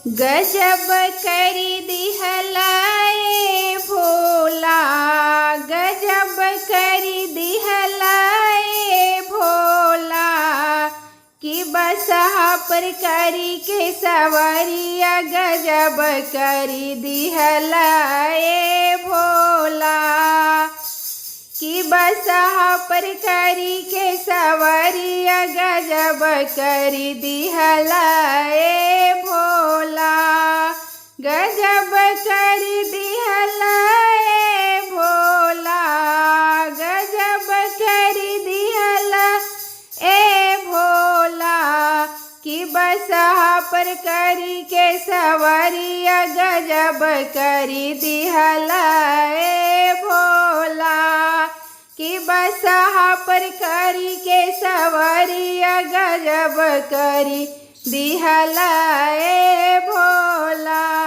गजब करी दिहलाए भोला, गजब करी दिहलाए भोला। कि बसहा पर करी के सवरिया गजब करी दिहलाए भोला। कि बसहा पर करी के सवरिया गजब करी दिहलाए भोला। गजब करी दिहलाए भोला, गजब करी दिहलाए भोला। कि बसहा पर करी के सवरिया गजब करी दिहलाए भोला। कि बसहा पर करी के सवरिया गजब करी दिहलाए भोला।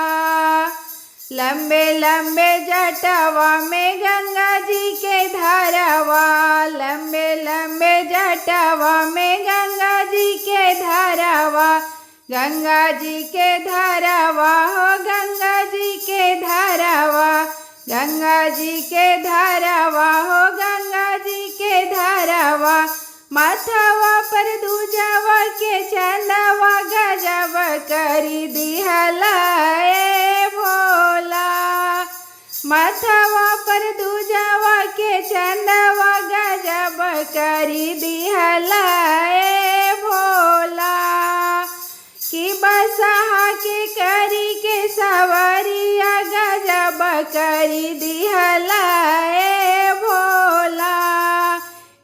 लंबे लंबे जटवा में गंगा जी के धारावा, लंबे लंबे जटवा में गंगा जी के धारावा। गंगा जी के धारावा हो गंगा जी के धारावा, गंगा जी के धारावा हो गंगा जी के धारावा। माथवा पर दूजावा के चंदवा गजब करी दिहलाए भोला। माथवा पर दूजावा के चंदवा गजब करी दिहलाए भोला। कि बसहा के करी के सवरिया गजब करी दिहलाए भोला।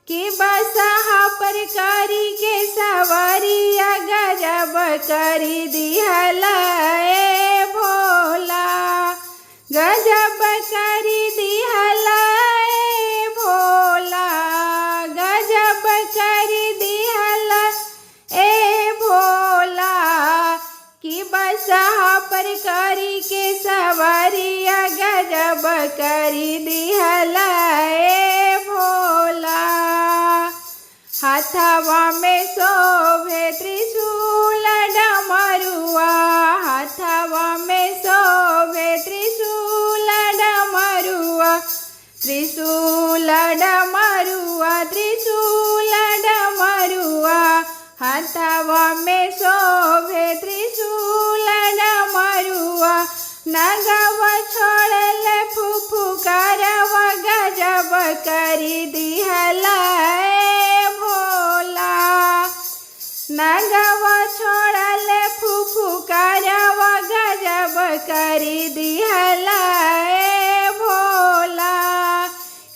कि बसहा पर करी के सवरिया गजब करी दिहलाए भोला। गजब करी दिहलाए भोला, गजब करी दिहलाए भोला। कि बसहा पर करी के सवरिया गजब करी दिहलाए भोला। हाथवा में शोभे त्रिशूल डमरुआ, हाथवा में शोभे त्रिशूल डमरुआ। त्रिशूल डमरुआ, त्रिशूल डमरुआ। हाथवा में शोभे त्रिशूल डमरुआ। नगवा छोड़ल फुफुकारवा गजब करी दिहलाए भोला। नगवा छोड़ल फुफुकारवा गजब करी दिहलाए भोला।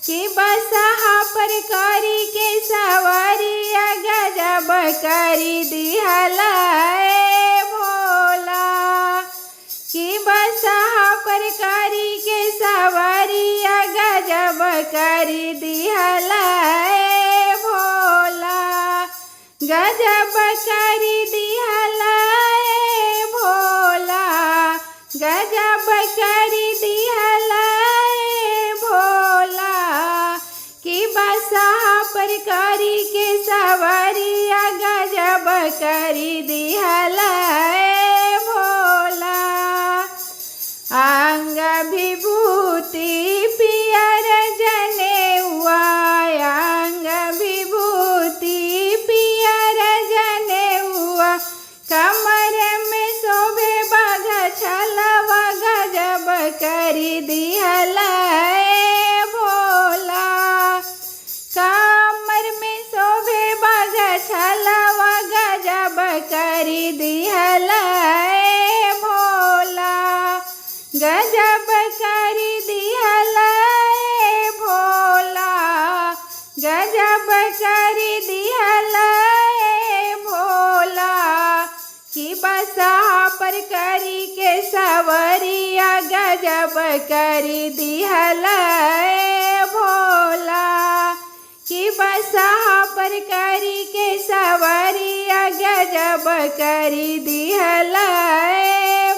कि बसहा पर करी के सवरिया गजब करी दिहलाए भोला। कि बसहा पर करी के सवरिया गजब करी दिहलाए भोला। गजब करी दिहलाए भोला, गजब करी दिहलाए भोला। कि बसहा पर करी के सवरिया गजब करी दिहलाए भोला। अंग विभूति पियर जनेउआ, अंग विभूति पियर जनेउआ। कमर में शोभे बाघ छलवा गजब करी दिहलाए भोला। कमर में शोभे बाघ छलवा गजब करी दिहलाए भोला। गजब करी दिहलाए भोला, गजब करी दिहलाए भोला। कि बसहा पर करी के सवरिया गजब करी दिहलाए भोला। कि बसहा पर करी के सवरिया गजब करी दिहलाए